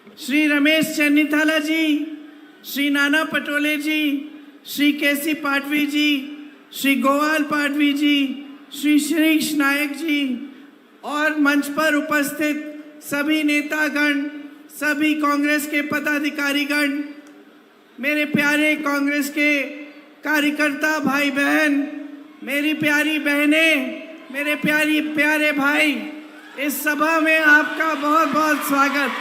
श्री रमेश चन्नीथाला जी, श्री नाना पटोले जी, श्री केसी पाटवी जी, श्री गोवाल पाटवी जी, श्री श्रीश नायक जी और मंच पर उपस्थित सभी नेतागण, सभी कांग्रेस के पदाधिकारीगण, मेरे प्यारे कांग्रेस के कार्यकर्ता भाई बहन, मेरी प्यारी बहनें, मेरे प्यारे भाई, इस सभा में आपका बहुत बहुत स्वागत।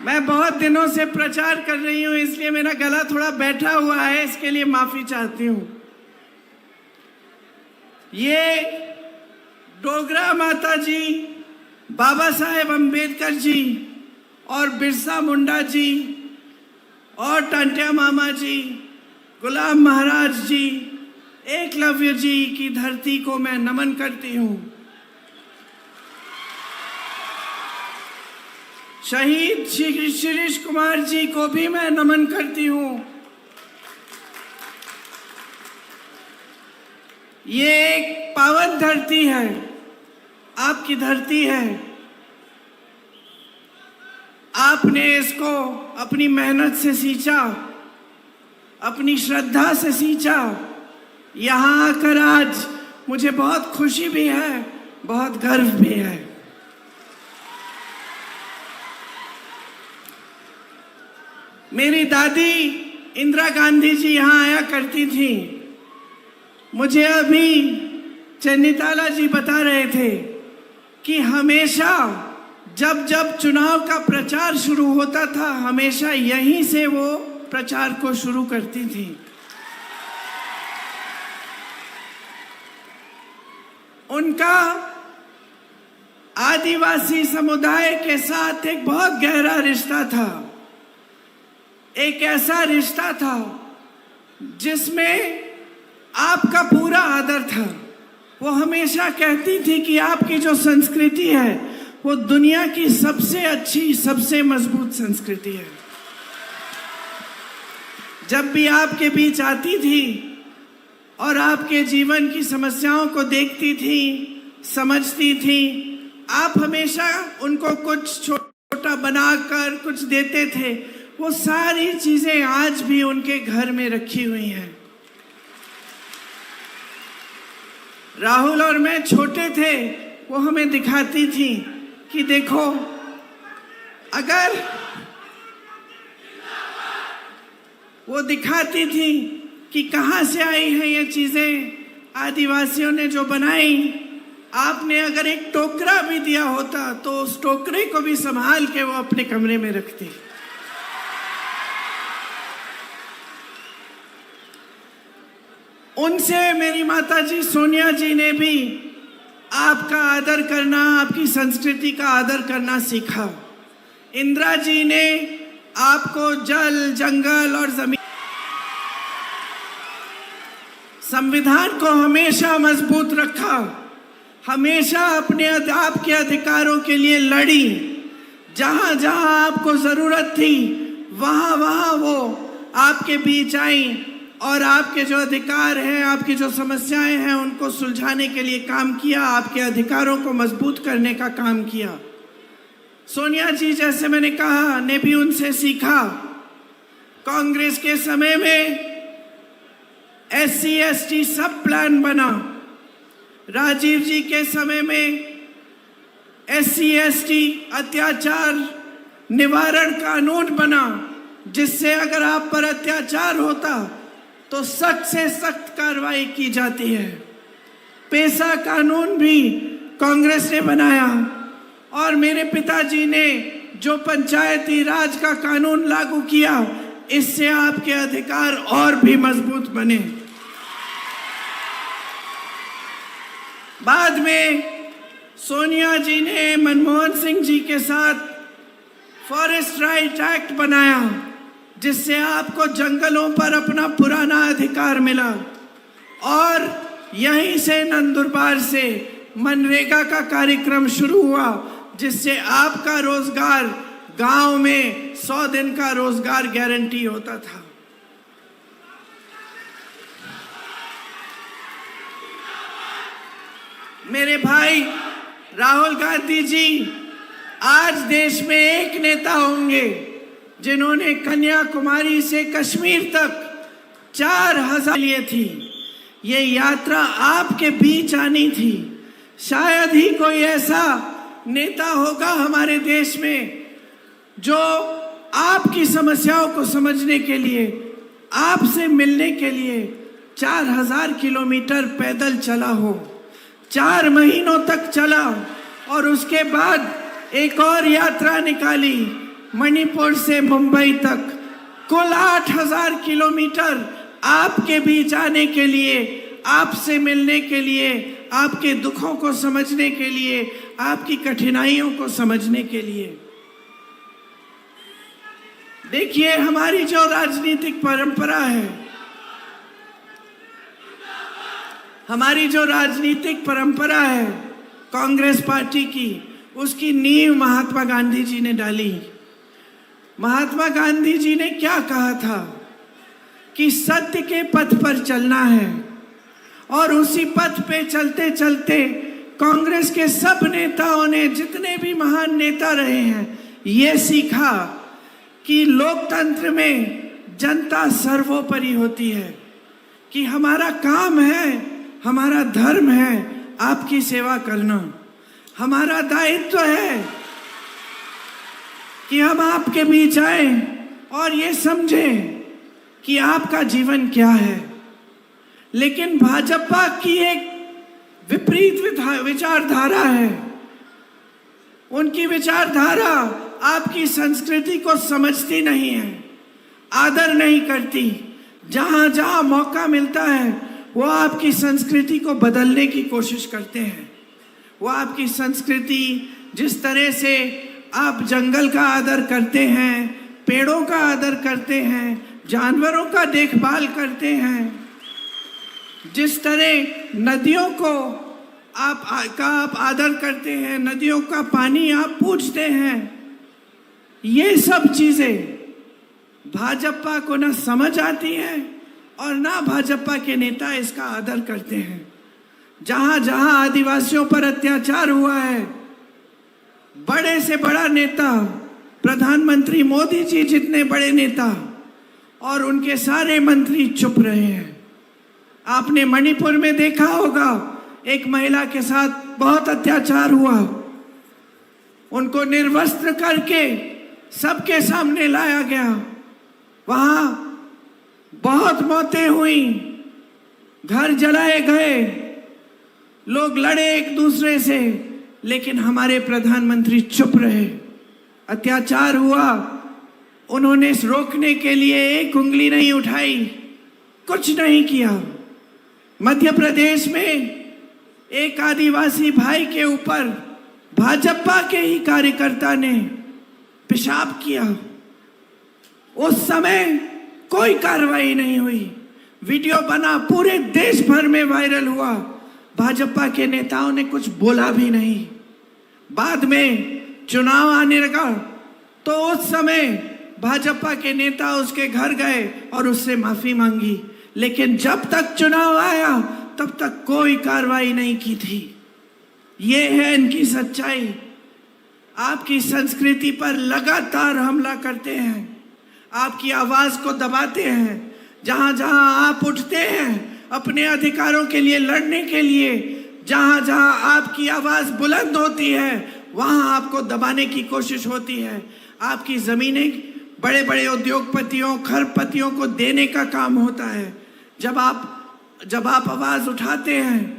मैं बहुत दिनों से प्रचार कर रही हूं, इसलिए मेरा गला थोड़ा बैठा हुआ है, इसके लिए माफी चाहती हूं। ये डोगरा माता जी, बाबा साहेब अम्बेडकर जी और बिरसा मुंडा जी और टंट्या मामा जी, गुलाम महाराज जी, एकलव्य जी की धरती को मैं नमन करती हूं। शहीद श्री शिरीष कुमार जी को भी मैं नमन करती हूं। ये एक पावन धरती है, आपकी धरती है। आपने इसको अपनी मेहनत से सींचा, अपनी श्रद्धा से सींचा। यहाँ आकर आज मुझे बहुत खुशी भी है, बहुत गर्व भी है। मेरी दादी इंदिरा गांधी जी यहाँ आया करती थी। मुझे अभी चन्नीथाला जी बता रहे थे कि हमेशा जब जब चुनाव का प्रचार शुरू होता था, हमेशा यहीं से वो प्रचार को शुरू करती थी। उनका आदिवासी समुदाय के साथ एक बहुत गहरा रिश्ता था, एक ऐसा रिश्ता था जिसमें आपका पूरा आदर था। वो हमेशा कहती थी कि आपकी जो संस्कृति है वो दुनिया की सबसे अच्छी, सबसे मजबूत संस्कृति है। जब भी आपके बीच आती थी और आपके जीवन की समस्याओं को देखती थी, समझती थी, आप हमेशा उनको कुछ छोटा बनाकर कुछ देते थे। वो सारी चीजें आज भी उनके घर में रखी हुई हैं। राहुल और मैं छोटे थे, वो हमें दिखाती थी कि देखो, अगर वो दिखाती थी कि कहाँ से आई हैं ये चीजें, आदिवासियों ने जो बनाई। आपने अगर एक टोकरा भी दिया होता तो उस टोकरे को भी संभाल के वो अपने कमरे में रखती। उनसे मेरी माता जी सोनिया जी ने भी आपका आदर करना, आपकी संस्कृति का आदर करना सीखा। इंदिरा जी ने आपको जल, जंगल और जमीन, संविधान को हमेशा मजबूत रखा, हमेशा अपने आपके अधिकारों के लिए लड़ी। जहां जहां आपको जरूरत थी वहां वहां वो आपके बीच आई और आपके जो अधिकार हैं, आपकी जो समस्याएं हैं, उनको सुलझाने के लिए काम किया, आपके अधिकारों को मजबूत करने का काम किया। सोनिया जी, जैसे मैंने कहा, ने भी उनसे सीखा। कांग्रेस के समय में SC ST सब प्लान बना। राजीव जी के समय में SC ST अत्याचार निवारण कानून बना, जिससे अगर आप पर अत्याचार होता तो सख्त से सख्त कार्रवाई की जाती है। पेशा कानून भी कांग्रेस ने बनाया और मेरे पिताजी ने जो पंचायती राज का कानून लागू किया, इससे आपके अधिकार और भी मजबूत बने। बाद में सोनिया जी ने मनमोहन सिंह जी के साथ फॉरेस्ट राइट एक्ट बनाया, जिससे आपको जंगलों पर अपना पुराना अधिकार मिला। और यहीं से नंदुरबार से मनरेगा का कार्यक्रम शुरू हुआ, जिससे आपका रोजगार गांव में 100 दिन का रोजगार गारंटी होता था। मेरे भाई राहुल गांधी जी आज देश में एक नेता होंगे जिन्होंने कन्याकुमारी से कश्मीर तक 4000 लिए थी। ये यात्रा आपके बीच आनी थी। शायद ही कोई ऐसा नेता होगा हमारे देश में जो आपकी समस्याओं को समझने के लिए, आपसे मिलने के लिए 4000 किलोमीटर पैदल चला हो, 4 महीनों तक चला और उसके बाद एक और यात्रा निकाली मणिपुर से मुंबई तक। कुल 8000 किलोमीटर आपके बीच आने के लिए, आपसे मिलने के लिए, आपके दुखों को समझने के लिए, आपकी कठिनाइयों को समझने के लिए। देखिए, हमारी जो राजनीतिक परंपरा है, हमारी जो राजनीतिक परंपरा है कांग्रेस पार्टी की, उसकी नींव महात्मा गांधी जी ने डाली। महात्मा गांधी जी ने क्या कहा था कि सत्य के पथ पर चलना है, और उसी पथ पे चलते चलते कांग्रेस के सब नेताओं ने, जितने भी महान नेता रहे हैं, ये सीखा कि लोकतंत्र में जनता सर्वोपरि होती है, कि हमारा काम है, हमारा धर्म है आपकी सेवा करना, हमारा दायित्व है कि हम आपके बीच आए और ये समझें कि आपका जीवन क्या है। लेकिन भाजपा की एक विपरीत विचारधारा है। उनकी विचारधारा आपकी संस्कृति को समझती नहीं है, आदर नहीं करती। जहां जहां मौका मिलता है वो आपकी संस्कृति को बदलने की कोशिश करते हैं। वो आपकी संस्कृति, जिस तरह से आप जंगल का आदर करते हैं, पेड़ों का आदर करते हैं, जानवरों का देखभाल करते हैं, जिस तरह नदियों को आप आदर करते हैं, नदियों का पानी आप पूजते हैं, ये सब चीजें भाजपा को ना समझ आती हैं और ना भाजपा के नेता इसका आदर करते हैं। जहां जहां आदिवासियों पर अत्याचार हुआ है, बड़े से बड़ा नेता, प्रधानमंत्री मोदी जी जितने बड़े नेता और उनके सारे मंत्री चुप रहे हैं। आपने मणिपुर में देखा होगा, एक महिला के साथ बहुत अत्याचार हुआ, उनको निर्वस्त्र करके सबके सामने लाया गया, वहां बहुत मौतें हुई, घर जलाए गए, लोग लड़े एक दूसरे से, लेकिन हमारे प्रधानमंत्री चुप रहे। अत्याचार हुआ, उन्होंने रोकने के लिए एक उंगली नहीं उठाई, कुछ नहीं किया। मध्य प्रदेश में एक आदिवासी भाई के ऊपर भाजपा के ही कार्यकर्ता ने पेशाब किया, उस समय कोई कार्रवाई नहीं हुई। वीडियो बना, पूरे देश भर में वायरल हुआ, भाजपा के नेताओं ने कुछ बोला भी नहीं। बाद में चुनाव आने लगा तो उस समय भाजपा के नेता उसके घर गए और उससे माफी मांगी, लेकिन जब तक चुनाव आया तब तक कोई कार्रवाई नहीं की थी। ये है इनकी सच्चाई। आपकी संस्कृति पर लगातार हमला करते हैं, आपकी आवाज को दबाते हैं। जहां जहां आप उठते हैं अपने अधिकारों के लिए लड़ने के लिए, जहां जहां आपकी आवाज बुलंद होती है, वहां आपको दबाने की कोशिश होती है। आपकी जमीनें बड़े बड़े उद्योगपतियों, खरपतियों को देने का काम होता है। जब आप आवाज उठाते हैं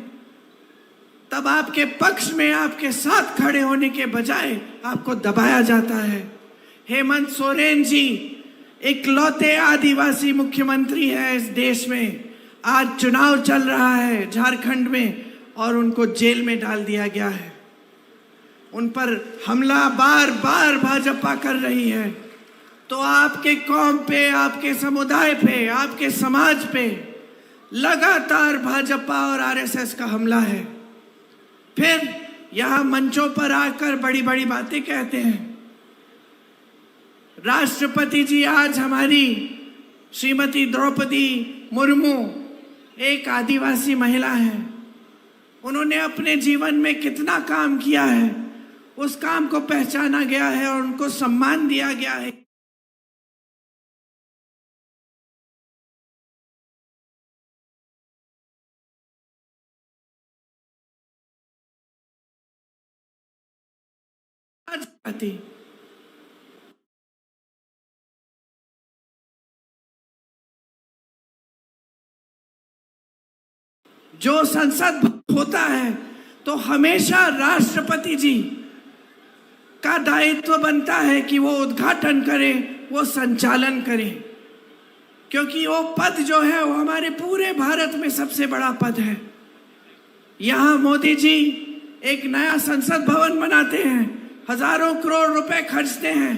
तब आपके पक्ष में, आपके साथ खड़े होने के बजाय आपको दबाया जाता है। हेमंत सोरेन जी इकलौते आदिवासी मुख्यमंत्री है इस देश में। आज चुनाव चल रहा है झारखंड में और उनको जेल में डाल दिया गया है। उन पर हमला बार बार भाजपा कर रही है। तो आपके कौम पे, आपके समुदाय पे, आपके समाज पे लगातार भाजपा और आरएसएस का हमला है। फिर यहां मंचों पर आकर बड़ी बड़ी बातें कहते हैं। राष्ट्रपति जी आज हमारी श्रीमती द्रौपदी मुर्मू एक आदिवासी महिला है। उन्होंने अपने जीवन में कितना काम किया है उस काम को पहचाना गया है और उनको सम्मान दिया गया है। जो संसद होता है तो हमेशा राष्ट्रपति जी का दायित्व बनता है कि वो उद्घाटन करे, वो संचालन करे, क्योंकि वो पद जो है वो हमारे पूरे भारत में सबसे बड़ा पद है। यहाँ मोदी जी एक नया संसद भवन बनाते हैं, हजारों करोड़ रुपए खर्चते हैं,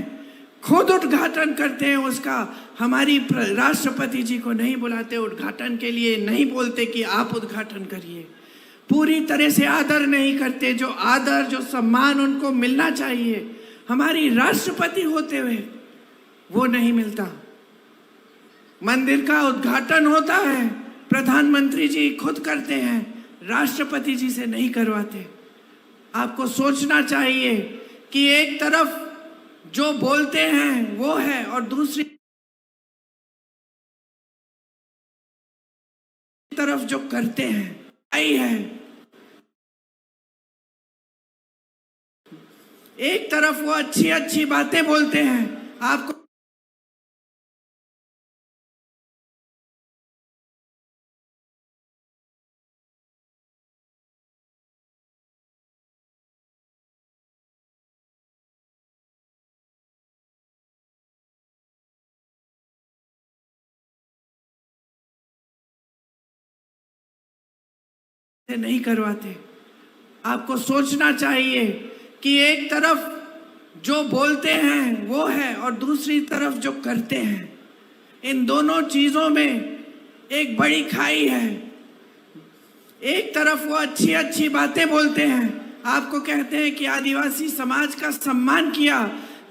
खुद उद्घाटन करते हैं उसका। हमारी राष्ट्रपति जी को नहीं बुलाते उद्घाटन के लिए, नहीं बोलते कि आप उद्घाटन करिए, पूरी तरह से आदर नहीं करते। जो आदर, जो सम्मान उनको मिलना चाहिए हमारी राष्ट्रपति होते हुए, वो नहीं मिलता। मंदिर का उद्घाटन होता है, प्रधानमंत्री जी खुद करते हैं, राष्ट्रपति जी से नहीं करवाते। आपको सोचना चाहिए कि एक तरफ जो बोलते हैं वो है और दूसरी तरफ जो करते हैं आई है। एक तरफ वो अच्छी अच्छी बातें बोलते हैं, आपको नहीं करवाते। आपको सोचना चाहिए कि एक तरफ जो बोलते हैं वो है और दूसरी तरफ जो करते हैं, इन दोनों चीजों में एक बड़ी खाई है। एक तरफ वो अच्छी अच्छी बातें बोलते हैं, आपको कहते हैं कि आदिवासी समाज का सम्मान किया,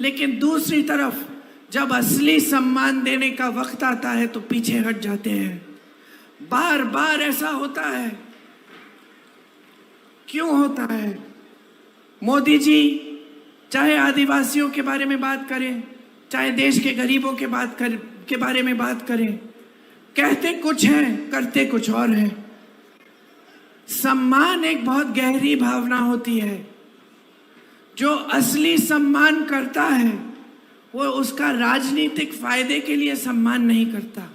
लेकिन दूसरी तरफ जब असली सम्मान देने का वक्त आता है तो पीछे हट जाते हैं। बार बार ऐसा होता है। क्यों होता है? मोदी जी चाहे आदिवासियों के बारे में बात करें, चाहे देश के गरीबों के बारे में बात करें, कहते कुछ हैं, करते कुछ और हैं। सम्मान एक बहुत गहरी भावना होती है। जो असली सम्मान करता है वो उसका राजनीतिक फायदे के लिए सम्मान नहीं करता।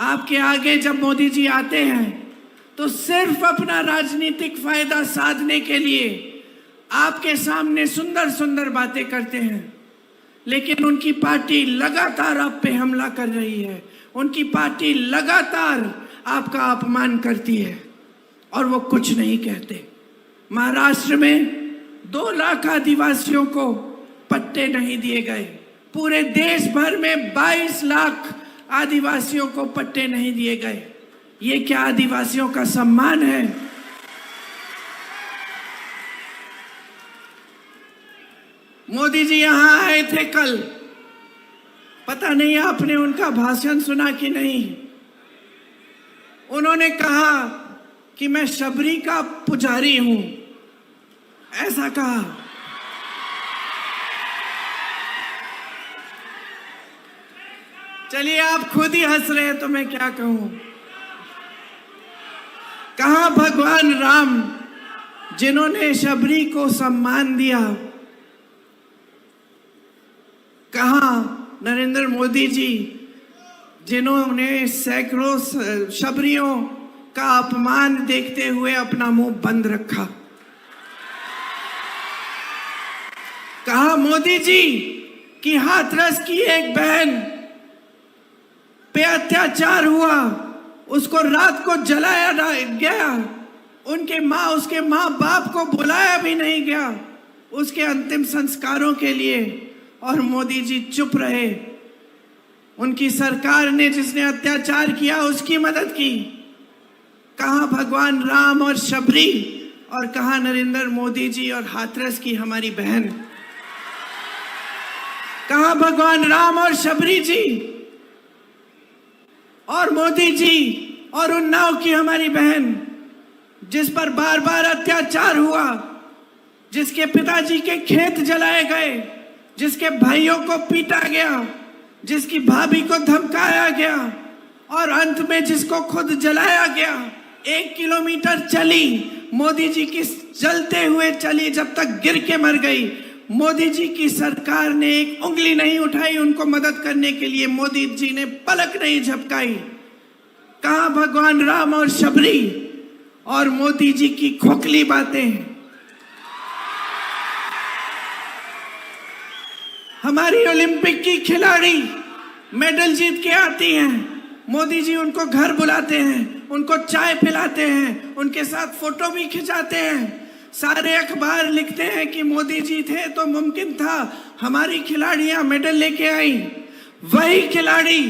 आपके आगे जब मोदी जी आते हैं तो सिर्फ अपना राजनीतिक फायदा साधने के लिए आपके सामने सुंदर सुंदर बातें करते हैं, लेकिन उनकी पार्टी लगातार आप पे हमला कर रही है, उनकी पार्टी लगातार आपका अपमान करती है और वो कुछ नहीं कहते। महाराष्ट्र में 2 लाख आदिवासियों को पट्टे नहीं दिए गए, पूरे देश भर में 22 लाख आदिवासियों को पट्टे नहीं दिए गए। ये क्या आदिवासियों का सम्मान है? मोदी जी यहां आए थे कल, पता नहीं आपने उनका भाषण सुना कि नहीं। उन्होंने कहा कि मैं शबरी का पुजारी हूं, ऐसा कहा। चलिए आप खुद ही हंस रहे हैं तो मैं क्या कहूं। कहा भगवान राम जिन्होंने शबरी को सम्मान दिया, कहा नरेंद्र मोदी जी जिन्होंने सैकड़ों शबरियों का अपमान देखते हुए अपना मुंह बंद रखा। कहा मोदी जी कि हाथरस की एक बहन पे अत्याचार हुआ, उसको रात को जलाया गया, उसके माँ बाप को बुलाया भी नहीं गया उसके अंतिम संस्कारों के लिए, और मोदी जी चुप रहे। उनकी सरकार ने जिसने अत्याचार किया उसकी मदद की। कहा भगवान राम और शबरी, और कहा नरेंद्र मोदी जी और हाथरस की हमारी बहन। कहा भगवान राम और शबरी जी और मोदी जी और उन्नाव की हमारी बहन, जिस पर बार बार अत्याचार हुआ, जिसके पिताजी के खेत जलाए गए, जिसके भाइयों को पीटा गया, जिसकी भाभी को धमकाया गया और अंत में जिसको खुद जलाया गया। 1 किलोमीटर चली मोदी जी की, जलते हुए चली जब तक गिर के मर गई। मोदी जी की सरकार ने एक उंगली नहीं उठाई उनको मदद करने के लिए। मोदी जी ने पलक नहीं झपकाई। कहां भगवान राम और शबरी और मोदी जी की खोखली बातें। हमारी ओलंपिक की खिलाड़ी मेडल जीत के आती हैं, मोदी जी उनको घर बुलाते हैं, उनको चाय पिलाते हैं, उनके साथ फोटो भी खिंचाते हैं। सारे अखबार लिखते हैं कि मोदी जी थे तो मुमकिन था हमारी खिलाड़ियां मेडल लेके आई। वही खिलाड़ी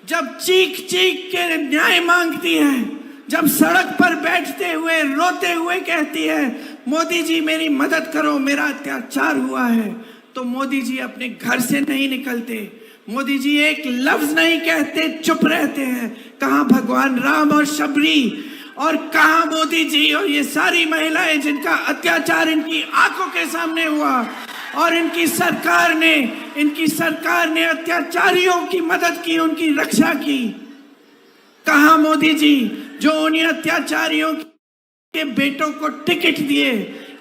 जब चीख चीख के न्याय मांगती है, जब सड़क पर बैठते हुए रोते हुए कहती है मोदी जी मेरी मदद करो, मेरा अत्याचार हुआ है, तो मोदी जी अपने घर से नहीं निकलते। मोदी जी एक लफ्ज नहीं कहते, चुप रहते हैं। कहां भगवान राम और शबरी, और कहां मोदी जी और ये सारी महिलाएं जिनका अत्याचार इनकी आंखों के सामने हुआ और इनकी सरकार ने अत्याचारियों की मदद की, उनकी रक्षा की। कहां मोदी जी जो उन्हीं अत्याचारियों के बेटों को टिकट दिए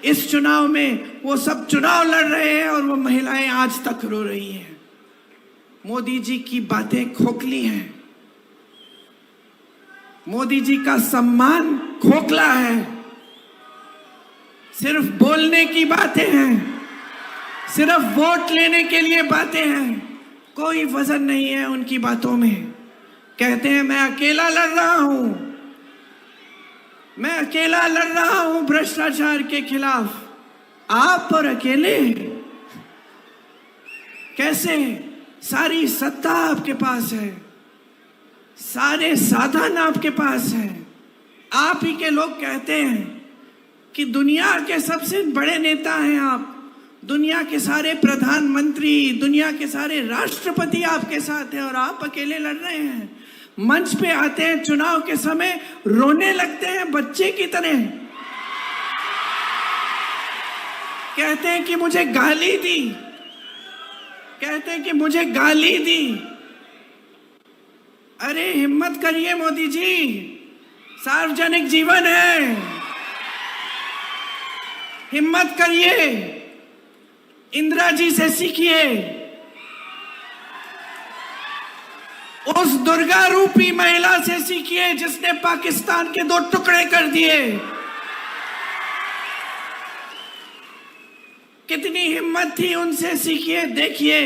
इस चुनाव में, वो सब चुनाव लड़ रहे हैं और वो महिलाएं आज तक रो रही हैं। मोदी जी की बातें खोखली हैं। मोदी जी का सम्मान खोखला है। सिर्फ बोलने की बातें हैं, सिर्फ वोट लेने के लिए बातें हैं, कोई वजन नहीं है उनकी बातों में। कहते हैं मैं अकेला लड़ रहा हूं, मैं अकेला लड़ रहा हूं भ्रष्टाचार के खिलाफ। आप और अकेले कैसे? सारी सत्ता आपके पास है, सारे साधन आपके पास हैं। आप ही के लोग कहते हैं कि दुनिया के सबसे बड़े नेता हैं आप, दुनिया के सारे प्रधानमंत्री, दुनिया के सारे राष्ट्रपति आपके साथ हैं और आप अकेले लड़ रहे हैं। मंच पे आते हैं चुनाव के समय, रोने लगते हैं बच्चे की तरह। कहते हैं कि मुझे गाली दी, कहते हैं कि मुझे गाली दी। अरे हिम्मत करिए मोदी जी, सार्वजनिक जीवन है, हिम्मत करिए, इंदिरा जी से सीखिए। उस दुर्गा रूपी महिला से सीखिए जिसने पाकिस्तान के 2 टुकड़े कर दिए। कितनी हिम्मत थी, उनसे सीखिए। देखिए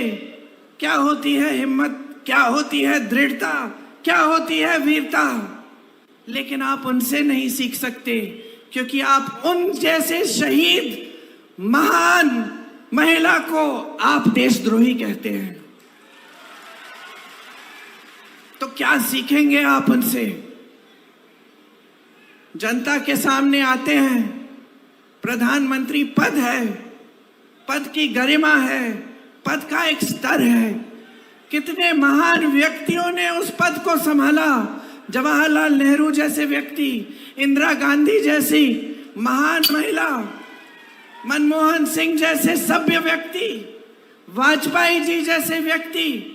क्या होती है हिम्मत, क्या होती है दृढ़ता, क्या होती है वीरता। लेकिन आप उनसे नहीं सीख सकते क्योंकि आप उन जैसे शहीद महान महिला को आप देशद्रोही कहते हैं। तो क्या सीखेंगे आप उनसे? जनता के सामने आते हैं, प्रधानमंत्री पद है, पद की गरिमा है, पद का एक स्तर है। कितने महान व्यक्तियों ने उस पद को संभाला। जवाहरलाल नेहरू जैसे व्यक्ति, इंदिरा गांधी जैसी महान महिला, मनमोहन सिंह जैसे सभ्य व्यक्ति, वाजपेयी जी जैसे व्यक्ति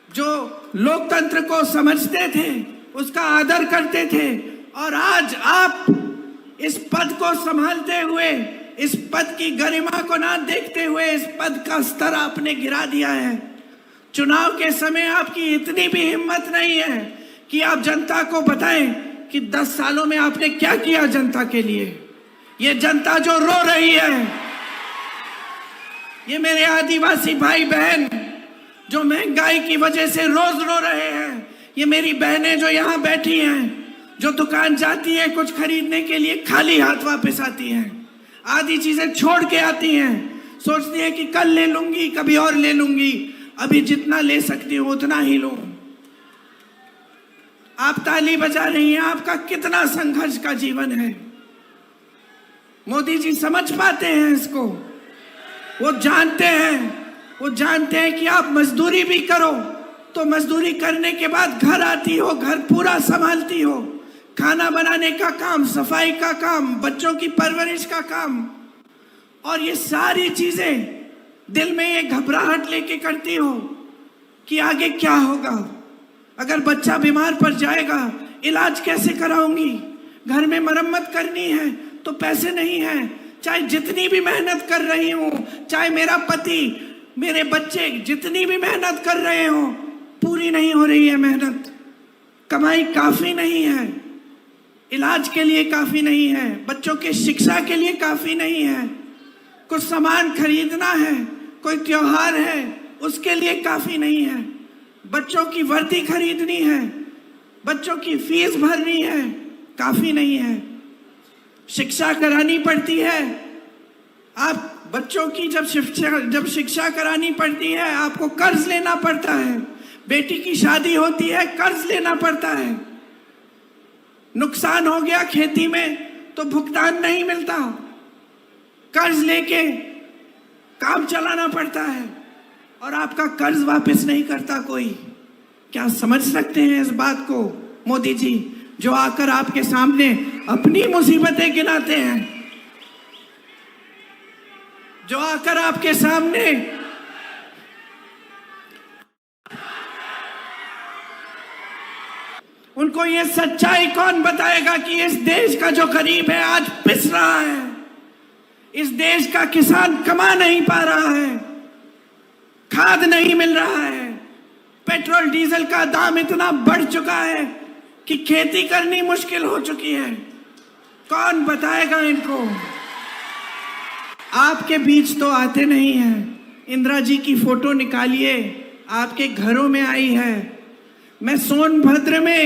जो लोकतंत्र को समझते थे, उसका आदर करते थे। और आज आप इस पद को संभालते हुए, इस पद की गरिमा को ना देखते हुए इस पद का स्तर आपने गिरा दिया है। चुनाव के समय आपकी इतनी भी हिम्मत नहीं है कि आप जनता को बताएं कि 10 सालों में आपने क्या किया जनता के लिए। ये जनता जो रो रही है, ये मेरे आदिवासी भाई बहन जो महंगाई की वजह से रोज रो रहे हैं, ये मेरी बहनें जो यहाँ बैठी हैं, जो दुकान जाती है कुछ खरीदने के लिए खाली हाथ वापस आती हैं, आधी चीजें छोड़ के आती हैं, सोचती है कि कल ले लूंगी, कभी और ले लूंगी, अभी जितना ले सकती हूं उतना ही लूं। आप ताली बजा रही हैं, आपका कितना संघर्ष का जीवन है। मोदी जी समझ पाते हैं इसको, वो जानते हैं कि आप मजदूरी भी करो तो मजदूरी करने के बाद घर आती हो, घर पूरा संभालती हो, खाना बनाने का काम, सफाई का काम, बच्चों की परवरिश का काम, और ये सारी चीजें दिल में ये घबराहट लेके करती हो कि आगे क्या होगा, अगर बच्चा बीमार पड़ जाएगा इलाज कैसे कराऊंगी, घर में मरम्मत करनी है तो पैसे नहीं है, चाहे जितनी भी मेहनत कर रही हूं, चाहे मेरा पति, मेरे बच्चे जितनी भी मेहनत कर रहे हो, पूरी नहीं हो रही है मेहनत, कमाई काफी नहीं है, इलाज के लिए काफी नहीं है, बच्चों के शिक्षा के लिए काफी नहीं है, कुछ सामान खरीदना है, कोई त्योहार है उसके लिए काफी नहीं है, बच्चों की वर्दी खरीदनी है, बच्चों की फीस भरनी है, काफी नहीं है, शिक्षा करानी पड़ती है। आप बच्चों की जब शिक्षा करानी पड़ती है आपको कर्ज लेना पड़ता है, बेटी की शादी होती है कर्ज लेना पड़ता है, नुकसान हो गया खेती में तो भुगतान नहीं मिलता, कर्ज लेके काम चलाना पड़ता है और आपका कर्ज वापस नहीं करता कोई। क्या समझ सकते हैं इस बात को मोदी जी, जो आकर आपके सामने अपनी मुसीबतें गिनाते हैं, जो आकर आपके सामने उनको ये सच्चाई कौन बताएगा कि इस देश का जो गरीब है आज पिस रहा है, इस देश का किसान कमा नहीं पा रहा है, खाद नहीं मिल रहा है, पेट्रोल डीजल का दाम इतना बढ़ चुका है कि खेती करनी मुश्किल हो चुकी है, कौन बताएगा इनको। आपके बीच तो आते नहीं हैं। इंदिरा जी की फोटो निकालिए, आपके घरों में आई है। मैं सोनभद्र में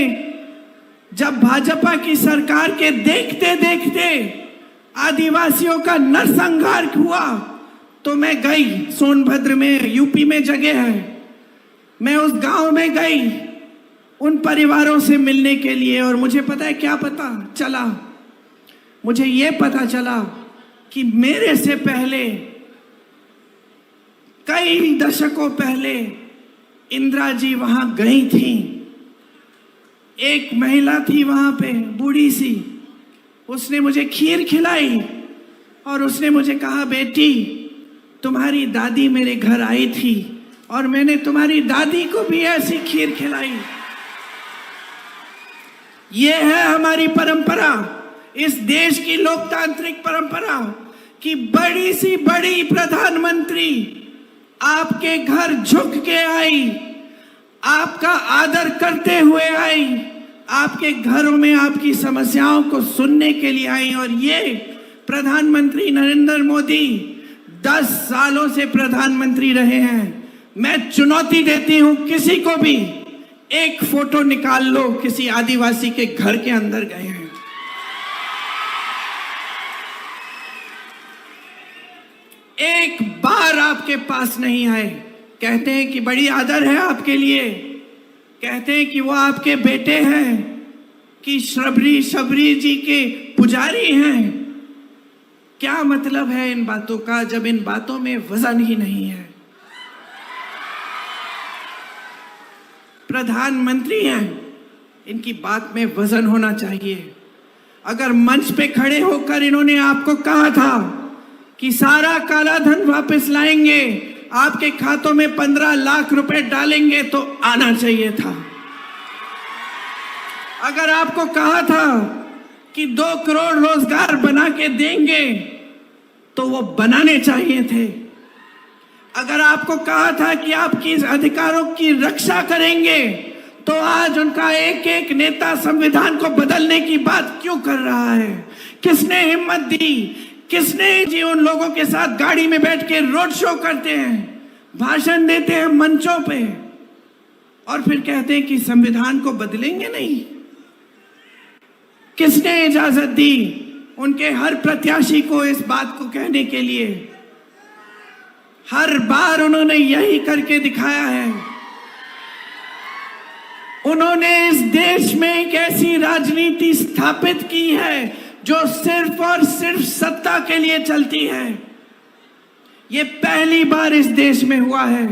जब भाजपा की सरकार के देखते देखते आदिवासियों का नरसंहार हुआ तो मैं गई, सोनभद्र में यूपी में जगह है, मैं उस गांव में गई उन परिवारों से मिलने के लिए, और मुझे पता है क्या पता चला, मुझे ये पता चला कि मेरे से पहले कई दशकों पहले इंदिरा जी वहां गई थी। एक महिला थी वहां पे, बूढ़ी सी, उसने मुझे खीर खिलाई और उसने मुझे कहा, बेटी तुम्हारी दादी मेरे घर आई थी और मैंने तुम्हारी दादी को भी ऐसी खीर खिलाई। ये है हमारी परंपरा, इस देश की लोकतांत्रिक परंपरा कि बड़ी सी बड़ी प्रधानमंत्री आपके घर झुक के आई, आपका आदर करते हुए आई, आपके घरों में आपकी समस्याओं को सुनने के लिए आई। और ये प्रधानमंत्री नरेंद्र मोदी 10 सालों से प्रधानमंत्री रहे हैं। मैं चुनौती देती हूं किसी को भी, एक फोटो निकाल लो किसी आदिवासी के घर के अंदर गए हैं, एक बार आपके पास नहीं आए। कहते हैं कि बड़ी आदर है आपके लिए, कहते हैं कि वो आपके बेटे हैं, कि शबरी जी के पुजारी हैं। क्या मतलब है इन बातों का जब इन बातों में वजन ही नहीं है। प्रधानमंत्री हैं, इनकी बात में वजन होना चाहिए। अगर मंच पे खड़े होकर इन्होंने आपको कहा था कि सारा काला धन वापस लाएंगे, आपके खातों में 15 लाख रुपए डालेंगे, तो आना चाहिए था। अगर आपको कहा था कि 2 करोड़ रोजगार बना के देंगे, तो वो बनाने चाहिए थे। अगर आपको कहा था कि आपकी अधिकारों की रक्षा करेंगे, तो आज उनका एक एक नेता संविधान को बदलने की बात क्यों कर रहा है? किसने हिम्मत दी? किसने जी उन लोगों के साथ गाड़ी में बैठ के रोड शो करते हैं, भाषण देते हैं मंचों पे, और फिर कहते हैं कि संविधान को बदलेंगे नहीं? किसने इजाजत दी उनके हर प्रत्याशी को इस बात को कहने के लिए? हर बार उन्होंने यही करके दिखाया है। उन्होंने इस देश में एक ऐसी राजनीति स्थापित की है जो सिर्फ और सिर्फ सत्ता के लिए चलती है। ये पहली बार इस देश में हुआ है।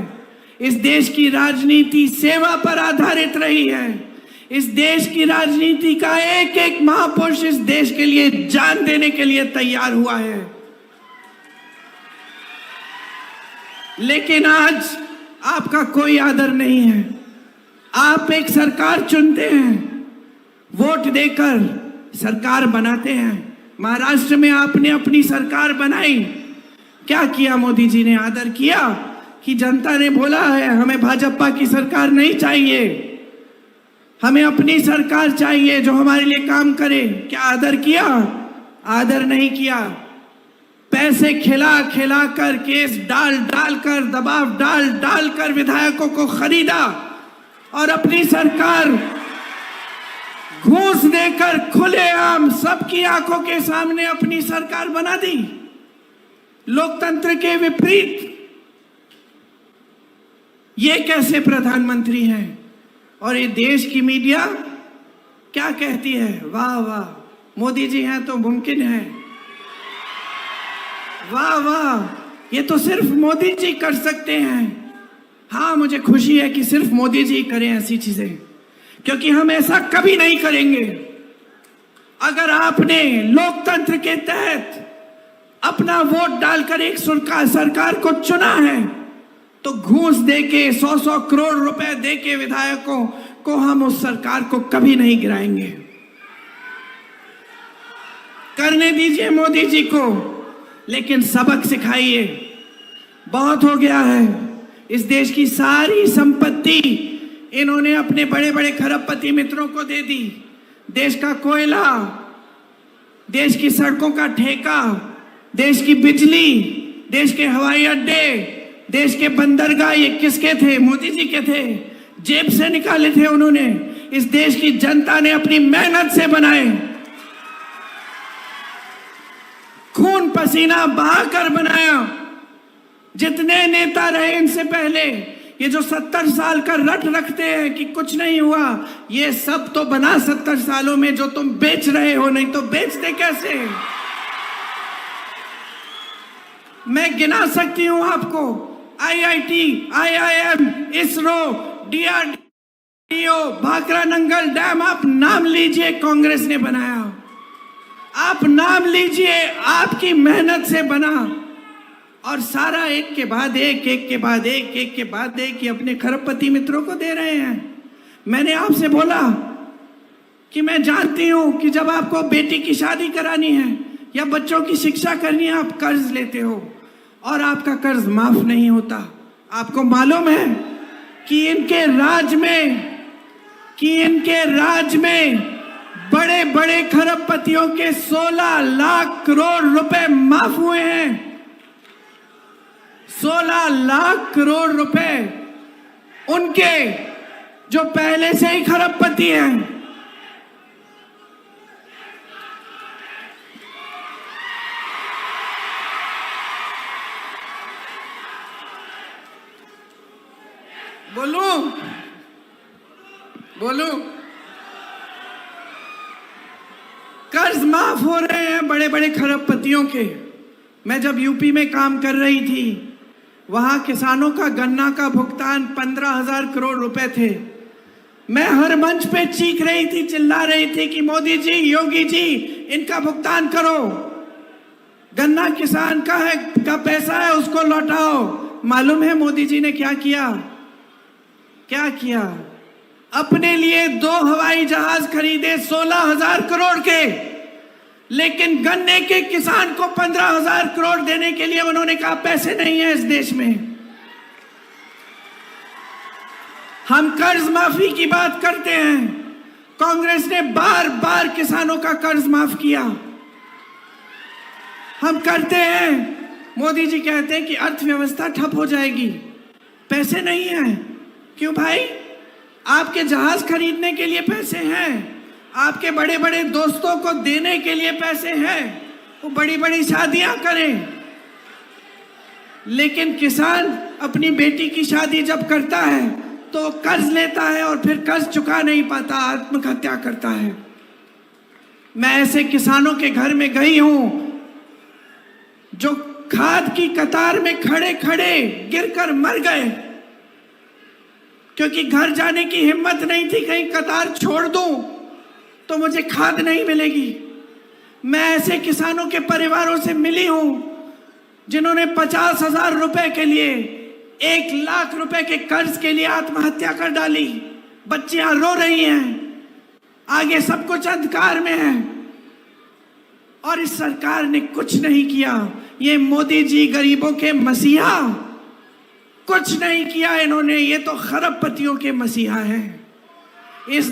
इस देश की राजनीति सेवा पर आधारित रही है। इस देश की राजनीति का एक एक महापुरुष इस देश के लिए जान देने के लिए तैयार हुआ है। लेकिन आज आपका कोई आदर नहीं है। आप एक सरकार चुनते हैं, वोट देकर सरकार बनाते हैं। महाराष्ट्र में आपने अपनी सरकार बनाई, क्या किया मोदी जी ने? आदर किया कि जनता ने बोला है हमें भाजपा की सरकार नहीं चाहिए, हमें अपनी सरकार चाहिए जो हमारे लिए काम करे। क्या आदर किया? आदर नहीं किया। पैसे खिला खिला कर, केस डाल डाल कर, दबाव डाल डाल कर विधायकों को खरीदा और अपनी सरकार घूस देकर खुलेआम सबकी आंखों के सामने अपनी सरकार बना दी, लोकतंत्र के विपरीत। ये कैसे प्रधानमंत्री हैं? और ये देश की मीडिया क्या कहती है? वाह वाह, मोदी जी हैं तो मुमकिन है। वाह वाह, ये तो सिर्फ मोदी जी कर सकते हैं। हाँ, मुझे खुशी है कि सिर्फ मोदी जी करें ऐसी चीजें, क्योंकि हम ऐसा कभी नहीं करेंगे। अगर आपने लोकतंत्र के तहत अपना वोट डालकर एक सरकार को चुना है तो घूस देके 100-100 करोड़ रुपए देके विधायकों को हम उस सरकार को कभी नहीं गिराएंगे। करने दीजिए मोदी जी को, लेकिन सबक सिखाइए। बहुत हो गया है। इस देश की सारी संपत्ति इन्होंने अपने बड़े बड़े खरबपति मित्रों को दे दी। देश का कोयला, देश की सड़कों का ठेका, देश की बिजली, देश के हवाई अड्डे, देश के बंदरगाह, ये किसके थे? मोदी जी के थे। जेब से निकाले थे उन्होंने। इस देश की जनता ने अपनी मेहनत से बनाए, खून पसीना बहाकर बनाया। जितने नेता रहे इनसे पहले, ये जो 70 साल का रट रखते हैं कि कुछ नहीं हुआ, ये सब तो बना 70 सालों में जो तुम बेच रहे हो, नहीं तो बेचते कैसे? मैं गिना सकती हूं आपको। IIT, IIM, ISRO, DRDO, Bhakra Nangal dam, आप नाम लीजिए, कांग्रेस ने बनाया। आप नाम लीजिए, आपकी मेहनत से बना। और सारा एक के बाद एक, एक के बाद एक के बाद एक ये अपने खरबपति मित्रों को दे रहे हैं। मैंने आपसे बोला कि मैं जानती हूं कि जब आपको बेटी की शादी करानी है या बच्चों की शिक्षा करनी है, आप कर्ज लेते हो और आपका कर्ज माफ नहीं होता। आपको मालूम है कि इनके राज में बड़े बड़े खरबपतियों के 16 लाख करोड़ रुपए माफ हुए हैं। 16 लाख करोड़ रुपए उनके जो पहले से ही खरबपति हैं। बोलू कर्ज माफ हो रहे हैं बड़े बड़े खरबपतियों के। मैं जब यूपी में काम कर रही थी, वहां किसानों का गन्ना का भुगतान 15,000 करोड़ रुपए थे। मैं हर मंच पे चीख रही थी, चिल्ला रही थी कि मोदी जी, योगी जी, इनका भुगतान करो। गन्ना किसान का पैसा है, उसको लौटाओ। मालूम है मोदी जी ने क्या किया? अपने लिए 2 हवाई जहाज खरीदे 16,000 करोड़ के, लेकिन गन्ने के किसान को 15,000 करोड़ देने के लिए उन्होंने कहा पैसे नहीं है इस देश में। हम कर्ज माफी की बात करते हैं, कांग्रेस ने बार बार किसानों का कर्ज माफ किया। हम करते हैं, मोदी जी कहते हैं कि अर्थव्यवस्था ठप हो जाएगी, पैसे नहीं है। क्यों भाई? आपके जहाज खरीदने के लिए पैसे हैं, आपके बड़े बड़े दोस्तों को देने के लिए पैसे हैं, वो बड़ी बड़ी शादियां करें। लेकिन किसान अपनी बेटी की शादी जब करता है तो कर्ज लेता है और फिर कर्ज चुका नहीं पाता, आत्महत्या करता है। मैं ऐसे किसानों के घर में गई हूं जो खाद की कतार में खड़े खड़े गिरकर मर गए। क्योंकि घर जाने की हिम्मत नहीं थी, कहीं कतार छोड़ दूं तो मुझे खाद नहीं मिलेगी। मैं ऐसे किसानों के परिवारों से मिली हूं जिन्होंने 50,000 रुपए के लिए 1 लाख रुपए के कर्ज के लिए आत्महत्या कर डाली। बच्चियां रो रही हैं, आगे सब कुछ अंधकार में है और इस सरकार ने कुछ नहीं किया। ये मोदी जी गरीबों के मसीहा, कुछ नहीं किया इन्होंने। ये तो खरबपतियों के मसीहा हैं। इस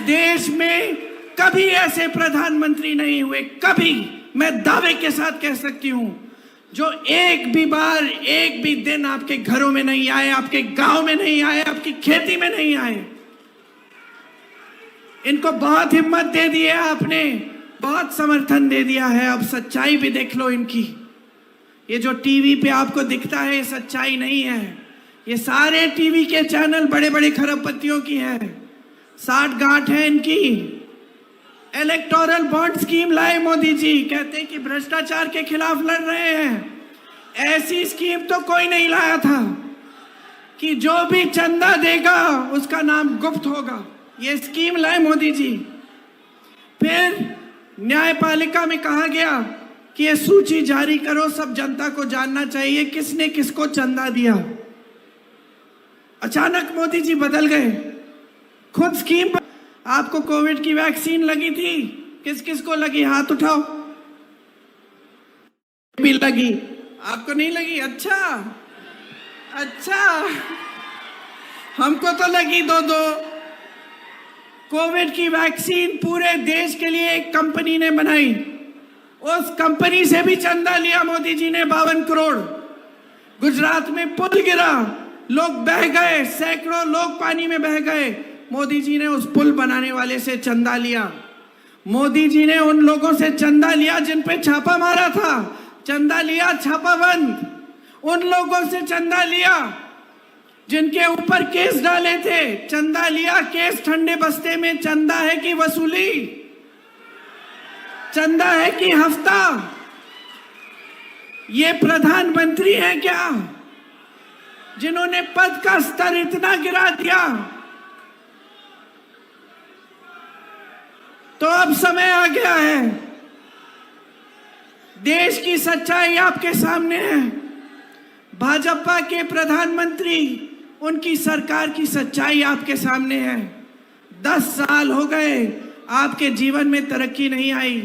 देश में कभी ऐसे प्रधानमंत्री नहीं हुए, कभी, मैं दावे के साथ कह सकती हूं, जो एक भी दिन आपके घरों में नहीं आए, आपके गांव में नहीं आए, आपकी खेती में नहीं आए। इनको बहुत हिम्मत दे दी है आपने, बहुत समर्थन दे दिया है। अब सच्चाई भी देख लो इनकी। ये जो टीवी पे आपको दिखता है ये सच्चाई नहीं है। ये सारे टीवी के चैनल बड़े बड़े खरबपतियों की है, 60 गांठ है इनकी। इलेक्टोरल बॉन्ड स्कीम लाए मोदी जी, कहते हैं कि भ्रष्टाचार के खिलाफ लड़ रहे हैं। ऐसी स्कीम तो कोई नहीं लाया था कि जो भी चंदा देगा उसका नाम गुप्त होगा। ये स्कीम लाए मोदी जी। फिर न्यायपालिका में कहा गया कि ये सूची जारी करो, सब जनता को जानना चाहिए किसने किसको चंदा दिया। अचानक मोदी जी बदल गए, खुद स्कीम। आपको कोविड की वैक्सीन लगी थी, किस किस को लगी? हाथ उठाओ। भी लगी, आपको नहीं लगी? अच्छा, हमको तो लगी 2-2। कोविड की वैक्सीन पूरे देश के लिए एक कंपनी ने बनाई, उस कंपनी से भी चंदा लिया मोदी जी ने, 52 करोड़। गुजरात में पुल गिरा, लोग बह गए, सैकड़ों लोग पानी में बह गए। मोदी जी ने उस पुल बनाने वाले से चंदा लिया। मोदी जी ने उन लोगों से चंदा लिया जिन पे छापा मारा था, चंदा लिया, छापा बंद। उन लोगों से चंदा लिया जिनके ऊपर केस डाले थे, चंदा लिया, केस ठंडे बस्ते में। चंदा है कि वसूली? चंदा है कि हफ्ता? ये प्रधानमंत्री हैं क्या जिन्होंने पद का स्तर इतना गिरा दिया? तो अब समय आ गया है, देश की सच्चाई आपके सामने है। भाजपा के प्रधानमंत्री, उनकी सरकार की सच्चाई आपके सामने है। 10 साल हो गए, आपके जीवन में तरक्की नहीं आई,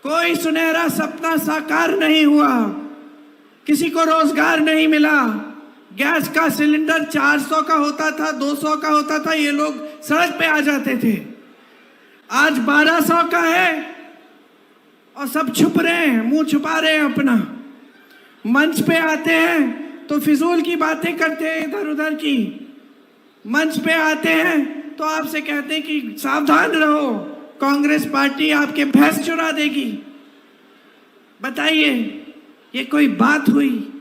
कोई सुनहरा सपना साकार नहीं हुआ, किसी को रोजगार नहीं मिला। गैस का सिलेंडर 400 का होता था, 200 का होता था, ये लोग सड़क पे आ जाते थे। आज 1200 का है और सब छुप रहे हैं, मुंह छुपा रहे हैं अपना। मंच पे आते हैं तो फिजूल की बातें करते हैं, इधर उधर की। मंच पे आते हैं तो आपसे कहते हैं कि सावधान रहो, कांग्रेस पार्टी आपके भैंस चुरा देगी। बताइए, ये कोई बात हुई?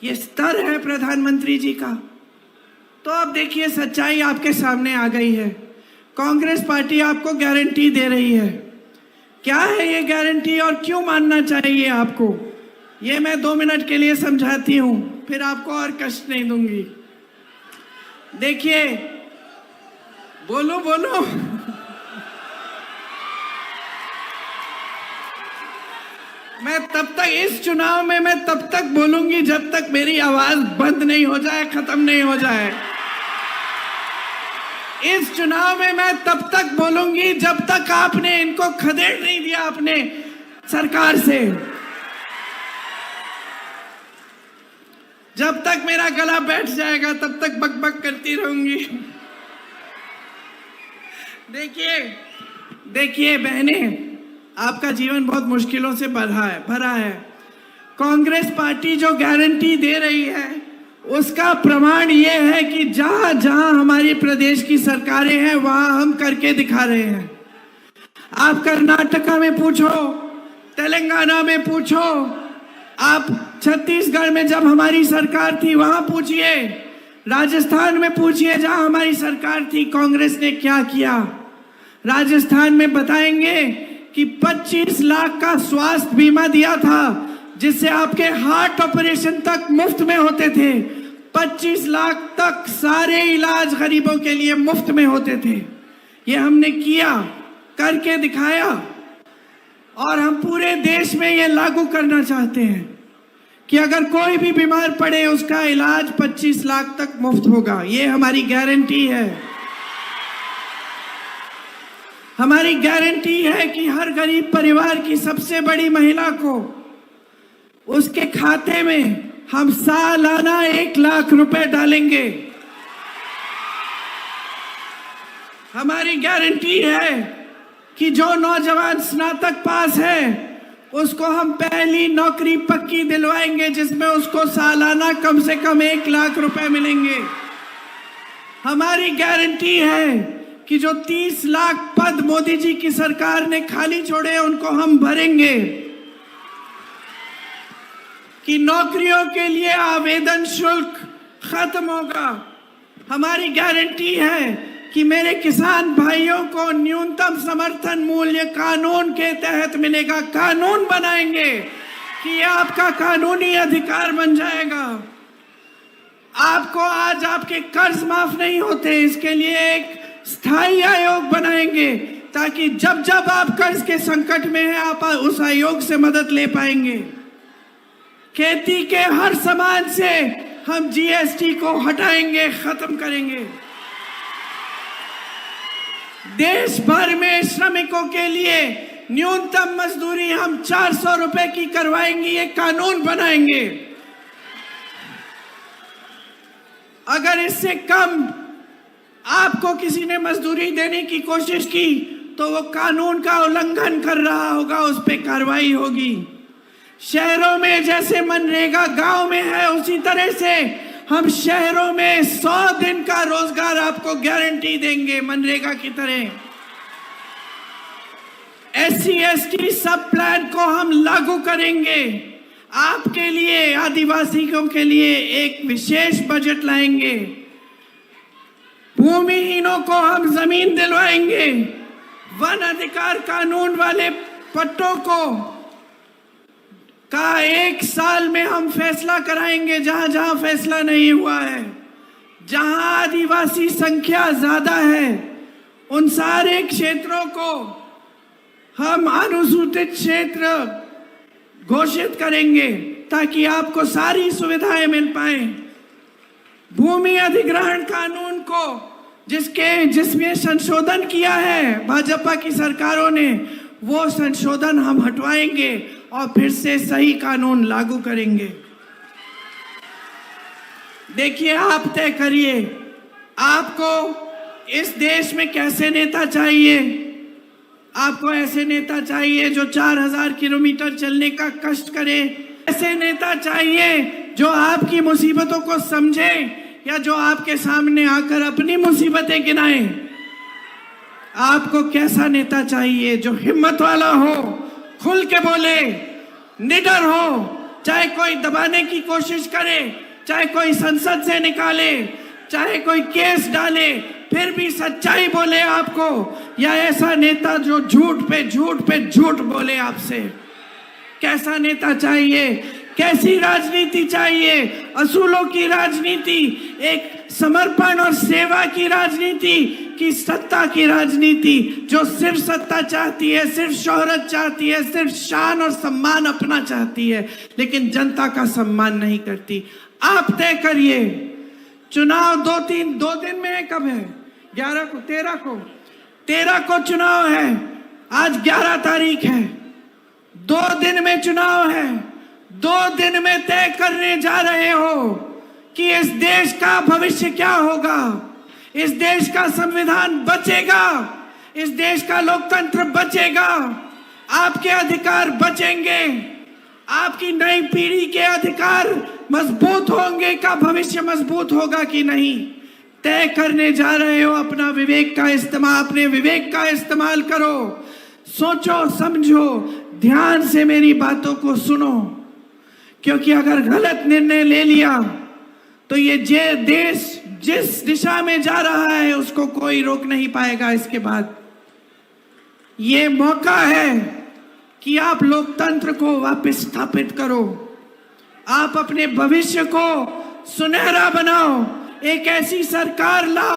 ये स्तर है प्रधानमंत्री जी का? तो अब देखिए, सच्चाई आपके सामने आ गई है। कांग्रेस पार्टी आपको गारंटी दे रही है। क्या है ये गारंटी और क्यों मानना चाहिए आपको, ये मैं 2 मिनट के लिए समझाती हूं, फिर आपको और कष्ट नहीं दूंगी। देखिए, बोलो बोलो। मैं तब तक इस चुनाव में मैं तब तक बोलूंगी जब तक मेरी आवाज बंद नहीं हो जाए, खत्म नहीं हो जाए। इस चुनाव में मैं तब तक बोलूंगी जब तक आपने इनको खदेड़ नहीं दिया अपने सरकार से। जब तक मेरा गला बैठ जाएगा तब तक बकबक करती रहूंगी। देखिए बहने, आपका जीवन बहुत मुश्किलों से भरा है। कांग्रेस पार्टी जो गारंटी दे रही है उसका प्रमाण ये है कि जहां जहां हमारे प्रदेश की सरकारें हैं वहां हम करके दिखा रहे हैं। आप कर्नाटका में पूछो, तेलंगाना में पूछो, आप छत्तीसगढ़ में जब हमारी सरकार थी वहां पूछिए, राजस्थान में पूछिए जहां हमारी सरकार थी कांग्रेस ने क्या किया। राजस्थान में बताएंगे कि 25 लाख का स्वास्थ्य बीमा दिया था जिससे आपके हार्ट ऑपरेशन तक मुफ्त में होते थे। 25 लाख तक सारे इलाज गरीबों के लिए मुफ्त में होते थे। ये हमने किया, करके दिखाया, और हम पूरे देश में ये लागू करना चाहते हैं कि अगर कोई भी बीमार पड़े उसका इलाज 25 लाख तक मुफ्त होगा। ये हमारी गारंटी है। हमारी गारंटी है कि हर गरीब परिवार की सबसे बड़ी महिला को उसके खाते में हम सालाना 1 लाख रुपए डालेंगे। हमारी गारंटी है कि जो नौजवान स्नातक पास है उसको हम पहली नौकरी पक्की दिलवाएंगे जिसमें उसको सालाना कम से कम 1 लाख रुपए मिलेंगे। हमारी गारंटी है कि जो 30 लाख पद मोदी जी की सरकार ने खाली छोड़े उनको हम भरेंगे, कि नौकरियों के लिए आवेदन शुल्क खत्म होगा। हमारी गारंटी है कि मेरे किसान भाइयों को न्यूनतम समर्थन मूल्य कानून के तहत मिलेगा। कानून बनाएंगे कि ये आपका कानूनी अधिकार बन जाएगा। आपको आज आपके कर्ज माफ नहीं होते, इसके लिए एक स्थायी आयोग बनाएंगे ताकि जब जब आप कर्ज के संकट में हैं आप उस आयोग से मदद ले पाएंगे। खेती के हर सामान से हम जीएसटी को हटाएंगे, खत्म करेंगे। देश भर में श्रमिकों के लिए न्यूनतम मजदूरी हम 400 रुपए की करवाएंगे, ये कानून बनाएंगे। अगर इससे कम आपको किसी ने मजदूरी देने की कोशिश की तो वो कानून का उल्लंघन कर रहा होगा, उस पर कार्रवाई होगी। शहरों में जैसे मनरेगा गांव में है उसी तरह से हम शहरों में 100 दिन का रोजगार आपको गारंटी देंगे मनरेगा की तरह। SC ST सब प्लान को हम लागू करेंगे। आपके लिए, आदिवासियों के लिए एक विशेष बजट लाएंगे। भूमिहीनों को हम जमीन दिलवाएंगे। वन अधिकार कानून वाले पट्टों को का 1 साल में हम फैसला कराएंगे जहां जहां फैसला नहीं हुआ है। जहां आदिवासी संख्या ज्यादा है उन सारे क्षेत्रों को हम अनुसूचित क्षेत्र घोषित करेंगे ताकि आपको सारी सुविधाएं मिल पाए। भूमि अधिग्रहण कानून को जिसमें संशोधन किया है भाजपा की सरकारों ने, वो संशोधन हम हटवाएंगे और फिर से सही कानून लागू करेंगे। देखिए, आप तय करिए आपको इस देश में कैसे नेता चाहिए। आपको ऐसे नेता चाहिए जो 4000 किलोमीटर चलने का कष्ट करे, ऐसे नेता चाहिए जो आपकी मुसीबतों को समझे, या जो आपके सामने आकर अपनी मुसीबतें गिनाए। आपको कैसा नेता चाहिए? जो हिम्मत वाला हो, खुल के बोले, निडर हो, चाहे कोई दबाने की कोशिश करे, चाहे कोई संसद से निकाले, चाहे कोई केस डाले, फिर भी सच्चाई बोले आपको, या ऐसा नेता जो झूठ पे झूठ बोले आपसे। कैसा नेता चाहिए? कैसी राजनीति चाहिए? असूलों की राजनीति, एक समर्पण और सेवा की राजनीति, की सत्ता की राजनीति जो सिर्फ सत्ता चाहती है, सिर्फ शोहरत चाहती है, सिर्फ शान और सम्मान अपना चाहती है, लेकिन जनता का सम्मान नहीं करती। आप तय करिए। चुनाव 2 दिन में है। कब है? 11 को, 13 को चुनाव है। आज 11 तारीख है। 2 दिन में चुनाव है। 2 दिन में तय करने जा रहे हो कि इस देश का भविष्य क्या होगा। इस देश का संविधान बचेगा, इस देश का लोकतंत्र बचेगा, आपके अधिकार बचेंगे, आपकी नई पीढ़ी के अधिकार मजबूत होंगे का भविष्य मजबूत होगा कि नहीं, तय करने जा रहे हो। अपना विवेक का इस्तेमाल, अपने विवेक का इस्तेमाल करो। सोचो, समझो, ध्यान से मेरी बातों को सुनो, क्योंकि अगर गलत निर्णय ले लिया तो ये देश जिस दिशा में जा रहा है उसको कोई रोक नहीं पाएगा। इसके बाद ये मौका है कि आप लोकतंत्र को वापस स्थापित करो। आप अपने भविष्य को सुनहरा बनाओ, एक ऐसी सरकार लाओ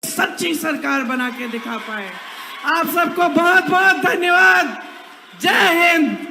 सच्ची सरकार बना के दिखा पाए। आप सबको बहुत बहुत धन्यवाद। जय हिंद।